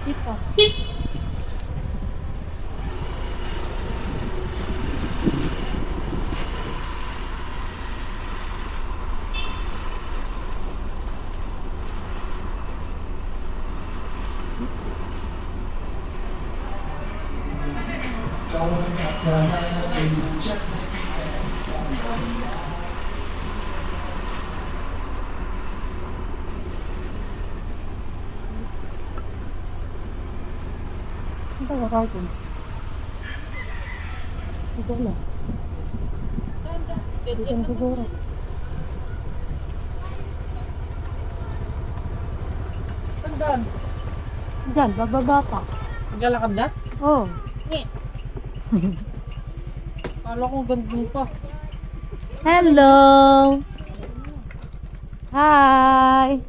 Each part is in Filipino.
Dito. Ito ba cartoon? Ito na. Dito na siguro. Sandaan. Diyan, bababa pa. Naglalakad na? Oh. Kala ko gandun pa. Hello! Hi!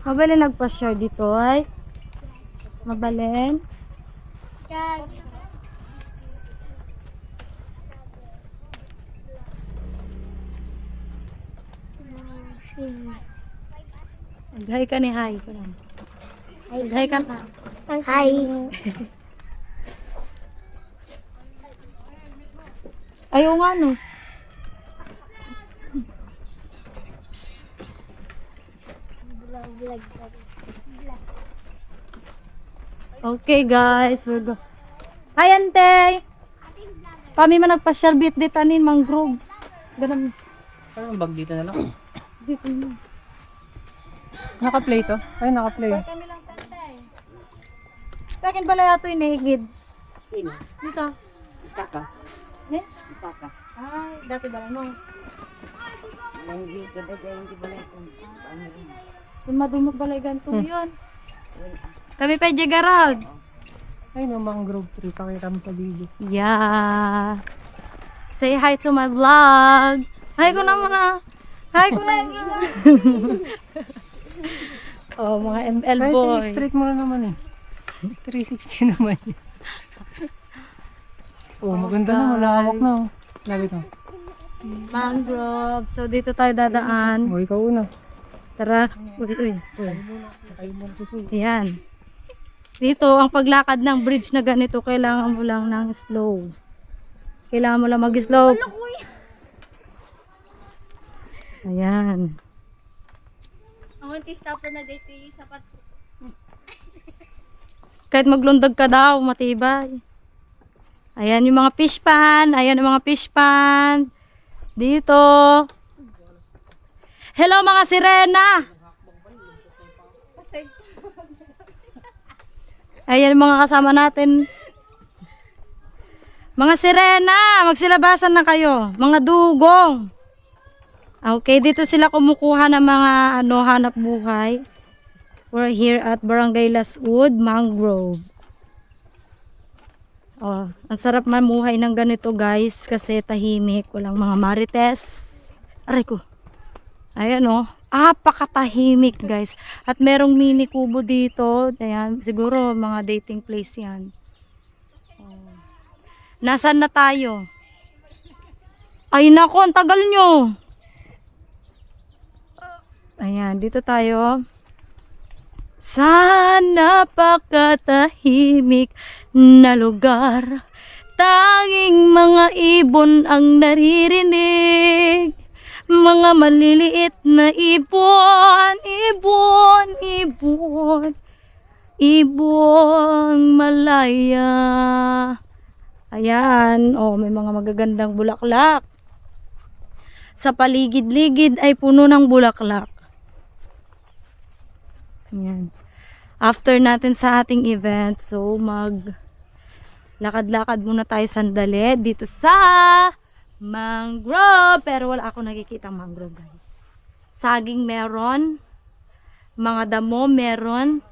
Mabalin nagpa-share dito ay? Mabalin? Mag-hi ka ni hi. Mag-hi ka na. Hi. Ayaw nga no. Okay guys, we're go. Hi ante! Kami man nagpa-share bit di tanin mangrove. Ganun. Parang bag dito na lang. Dito na. Naka-play to? Ay, naka-play. Kami lang tante. Pekin pala yato inihigid. Sino? Dito. Saka. Eh? Saka. Ay, dati ba lang? Hindi ka na dyan, hindi ba na ito? Dumadumog balay ganito yun. Kami pa Gerald. Ay, no, mangrove tree. Pakita mo sa video. Yeah. Say hi to my vlog. Hi ko na muna. Hi ko na. Oh, mga ML Ay, boy. straight mo na naman eh. 360 naman eh. Oh, maganda na. Malawak na. Oh. Lagi to. Mangrove. So, dito tayo dadaan. Oh, ikaw una. Tara. Uy. Ayan. Dito, ang paglakad ng bridge na ganito, kailangan mo lang ng slow. Kailangan mo lang mag-slow. Ayan. I want to stop na dito yung sapat. Kahit maglundag ka daw, matibay. Ayan yung mga fish pan. Ayan yung mga fish pan. Dito. Hello mga sirena. Ayan yung mga kasama natin. Mga sirena, magsilabasan na kayo. Mga dugong. Okay, dito sila kumukuha ng mga hanap buhay. We're here at Barangay Lasud, Mangrove. Oh, ang sarap mamuhay ng ganito guys kasi tahimik, walang mga marites. Aray ko. Ayan oh, apakatahimik guys. At merong mini kubo dito. Ayan, siguro mga dating place yan. Oh. Nasaan na tayo? Ay nako, ang tagal nyo. Ayan, dito tayo. Sa napakatahimik na lugar, tanging mga ibon ang naririnig. Mga maliliit na ibon, ibon, ibon, ibon malaya. Ayan, oh, may mga magagandang bulaklak. Sa paligid-ligid ay puno ng bulaklak. Ayan. After natin sa ating event, so lakad-lakad muna tayo sandali dito sa mangrove. Pero wala ako nakikita mangrove guys. Saging meron. Mga damo meron.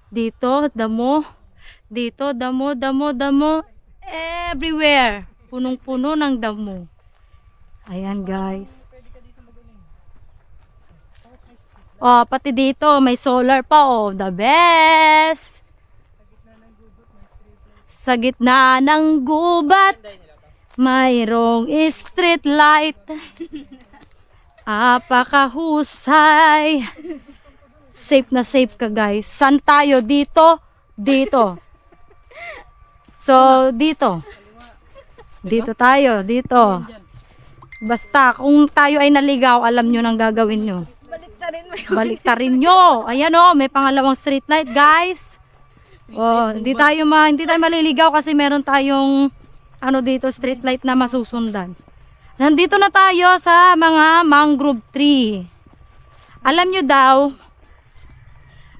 Dito, damo. Dito, damo, damo, damo. Everywhere. Punong-puno ng damo. Ayan guys. Oh, pati dito may solar pa oh, the best. Sa gitna ng gubat, mayroong street light. Apakahusay. Safe na safe ka guys. San tayo dito? Dito. So, dito. Dito tayo, dito. Basta, kung tayo ay naligaw, alam nyo nang gagawin nyo. Baliktarin nyo. Ayan o, may pangalawang street light, guys. Oh, hindi tayo maliligaw kasi meron tayong ano dito, street light na masusundan. Nandito na tayo sa mga mangrove tree. Alam nyo daw,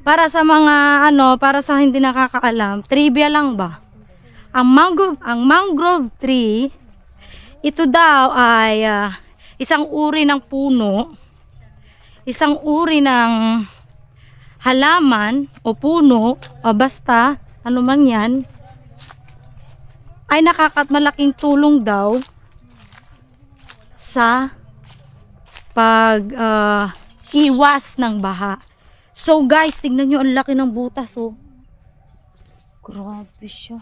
para sa mga para sa hindi nakakaalam, trivia lang ba? Ang mangrove tree, ito daw ay isang uri ng puno, isang uri ng halaman o puno o basta ano man yan, ay malaking tulong daw sa pag iwas ng baha. So guys, tingnan nyo, ang laki ng butas oh. Grabe siya.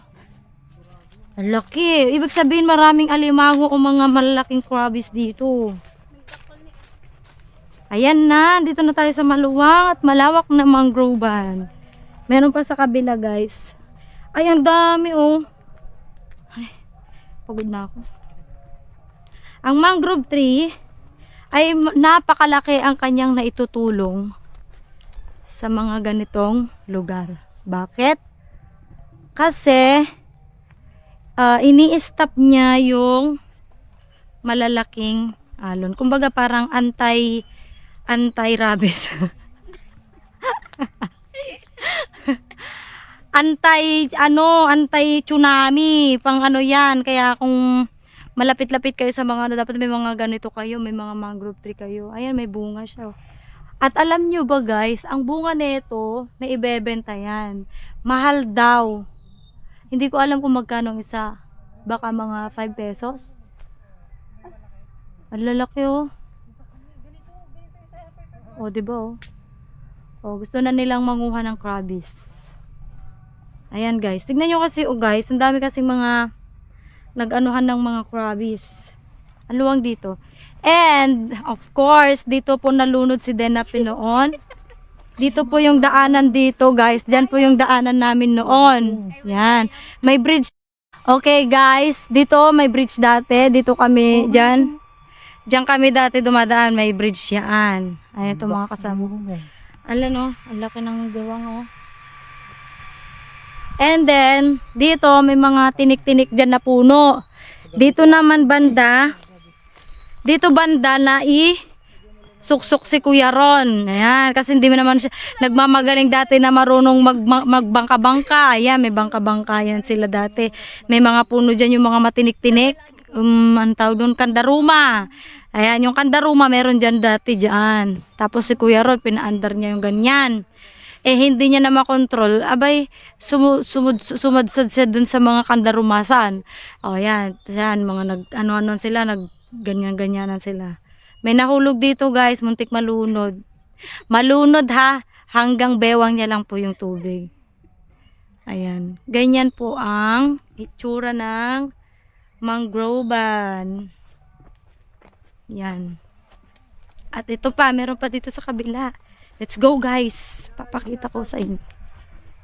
Ang laki. Ibig sabihin maraming alimango o mga malalaking crabbies dito. Ayan na, dito na tayo sa maluwang at malawak na mangrovean. Meron pa sa kabila guys. Ay, ang dami oh. Ay, pagod na ako. Ang mangrove tree ay napakalaki ang kanyang naitutulong sa mga ganitong lugar. Bakit? Kasi ini-stop niya yung malalaking alon. Kumbaga parang anti-rabies. anti-tsunami, pang ano yan. Kaya kung malapit-lapit kayo sa mga dapat may mga ganito kayo, may mga mangrove tree kayo. Ayan, may bunga siya. At alam nyo ba guys, ang bunga nito, na ibebenta yan. Mahal daw. Hindi ko alam kung magkano ang isa. Baka mga 5 pesos. Ang lalaki oh. O, diba oh. O, gusto na nilang manguha ng crabbies. Ayan guys. Tignan nyo kasi oh guys, ang dami kasi mga nag-anuhan ng mga crabbies. Ang luwang dito. And, of course, dito po nalunod si Denapi noon. Dito po yung daanan dito, guys. Diyan po yung daanan namin noon. Yan. May bridge. Okay, guys. Dito may bridge dati. Dito kami, diyan. Diyan kami dati dumadaan. May bridge yan. Ayan ito mga kasama. Alam no, ang laki ng gawang oh. And then, dito may mga tinik-tinik dyan na puno. Dito naman banda. Dito banda na suksok si Kuya Ron. Ayan, kasi hindi mo naman siya nagmamagaling dati na marunong magbangka-bangka. Ayan, may bangka-bangka yan sila dati. May mga puno dyan yung mga matinik-tinik. Ang tawag doon, kandaruma. Ayan, yung kandaruma meron dyan dati dyan. Tapos si Kuya Ron, pinaandar niya yung ganyan. Eh, hindi niya na makontrol. Abay, sumadsad siya dun sa mga kandarumasan. O, yan. Yan, mga nag-ano-ano sila, nag-ganyan-ganyanan sila. May nahulog dito guys, muntik malunod. Malunod ha, hanggang bewang niya lang po yung tubig. Ayan. Ganyan po ang itsura ng mangrovean. Yan. At ito pa, meron pa dito sa kabila. Let's go guys. Papakita ko sa inyo.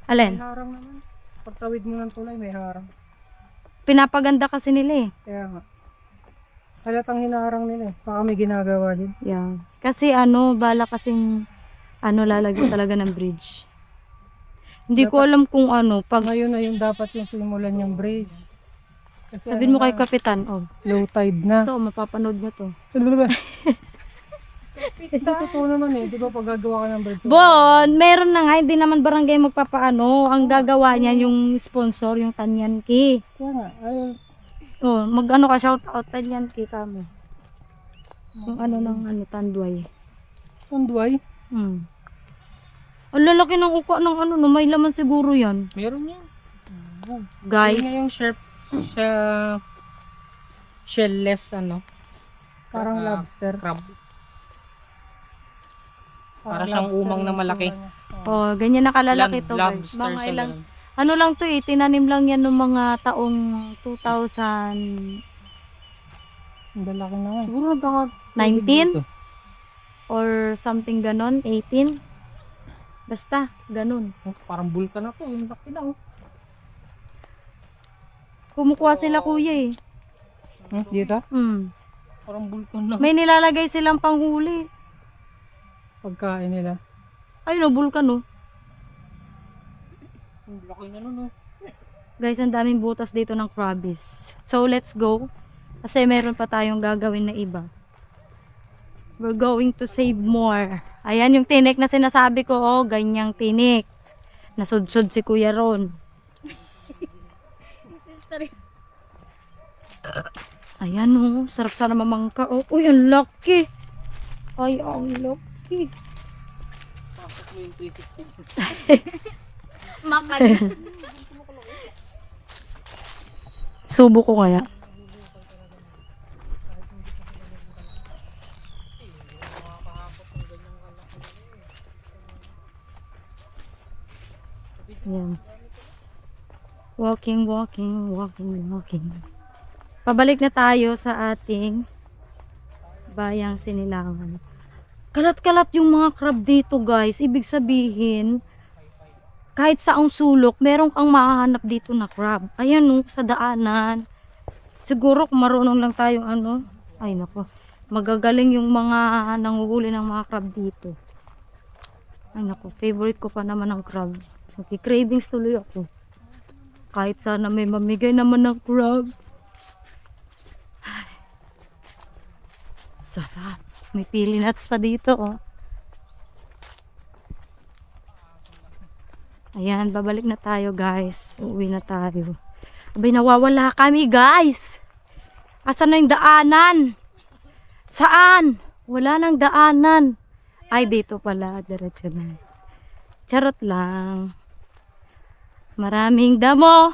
Alin? May harang naman. Pagtawid mo ng tulay, may harang. Pinapaganda kasi nila eh. Kaya nga. Halatang hinaharang nila eh. Baka may ginagawa din. Yeah. Kasi bala kasing lalagyan talaga ng bridge. Hindi ko alam kung pag Ngayon na yung dapat yung simulan yung bridge. Kasi sabihin mo kay Kapitan, low tide na. ito, mapapanood niya to. Ito totoo naman eh. Di ba pag gagawa ka ng bridge? Bon, meron na nga, hindi naman barangay magpapaano. Ang gagawa niya yung sponsor, yung Tanyanki. Kaya nga. Ayun. Mag-ano ka, shout out Tanyanki kamo. Yung ng Tanduay. Tanduay? Ang lalaki ng uka ng may laman siguro yan. Meron yan. Guys. Yun nga yung shellless Parang lobster. Crab. Para siyang umang na malaki. Ganyan na kalalaki to guys. Lobster Mga siya ilang, ganun. lang to tinanim lang yan ng mga taong 2000. Ang lalaki na nga. Siguro nagkaka 19 or something ganon, 18. Basta, ganun. Oh, parang bulkan ako. Yung laki na oh. Kumukuha sila kuya eh. Dito? Hmm. Parang bulkan na. May nilalagay silang panghuli. Pagkain nila. Ayun o, bulkan o. Ang laki na nun oh. Guys, ang daming butas dito ng crabbies. So, let's go. Kasi meron pa tayong gagawin na iba. We're going to save more. Ayan yung tinik na sinasabi ko. Oh, ganyang tinik. Nasudsod si Kuya Ron. Sister. Ayan oh, sarap sana mamangka. Oh, uy, ang laki. Ay, ang laki. Pasok mo yung 360. Makal. Subo ko kaya. Ayan. Walking, walking, walking, walking. Pabalik na tayo sa ating bayang Sinilangan. Kalat-kalat yung mga crab dito guys. Ibig sabihin, kahit saang sulok, meron kang mahahanap dito na crab. Ayan o, sa daanan. Siguro kung marunong lang tayong ano, ay nako, magagaling yung mga nanguhuli ng mga crab dito. Ay nako, favorite ko pa naman ang crab. Nagki-cravings tuloy ako. Kahit sana may mamigay naman ng crab. Ay, sarap. May pili nuts pa dito oh. Ayan, babalik na tayo guys. Uuwi na tayo. Abay, nawawala kami guys. Asan na yung daanan? Saan? Wala nang daanan. Ay, dito pala. Diretso na. Charot lang. Maraming damo.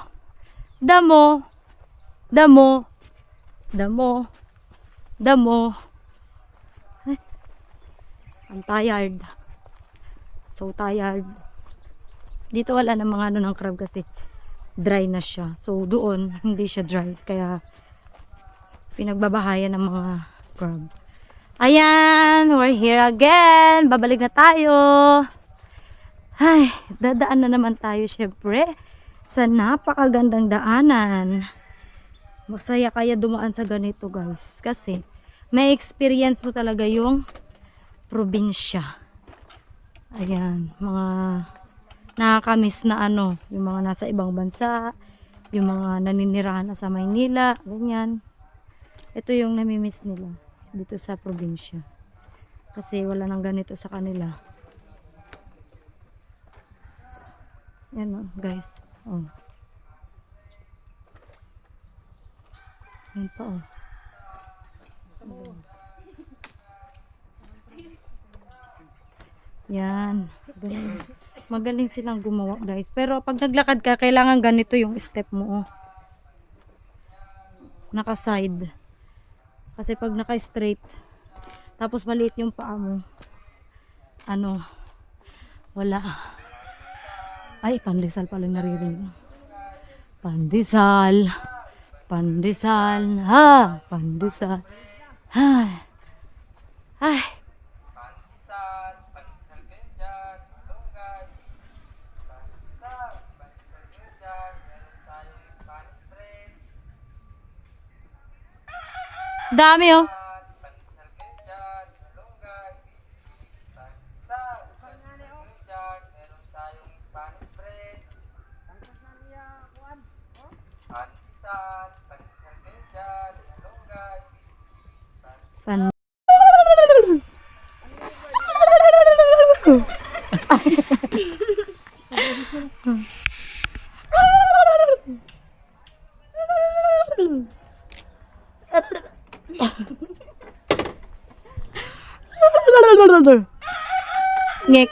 Damo. Damo. Damo. Damo. Ay, I'm tired. So tired. Dito wala na mga ano ng crab kasi dry na siya. So doon hindi siya dry kaya pinagbabahayan ng mga crab. Ayan, we're here again. Babalik na tayo. Ay, dadaan na naman tayo syempre sa napakagandang daanan. Masaya kaya dumaan sa ganito guys kasi may experience mo talaga yung probinsya. Ayan, mga nakakamiss na ano, yung mga nasa ibang bansa, yung mga naninirahan na sa Maynila, ganyan. Ito yung namimiss nila dito sa probinsya. Kasi wala nang ganito sa kanila. Yan o, guys. Oh. Yan pa oh. Yan. Galing. Magaling silang gumawa guys. Pero pag naglakad ka, kailangan ganito yung step mo. Oh. Naka-side. Kasi pag naka-straight, tapos maliit yung paa mo, ano, wala. Ay, pandesal pala naririnig. Pandesal. Pandesal. Ha! Pandesal. Ha! Ay! Dami oh. Pan Ngek.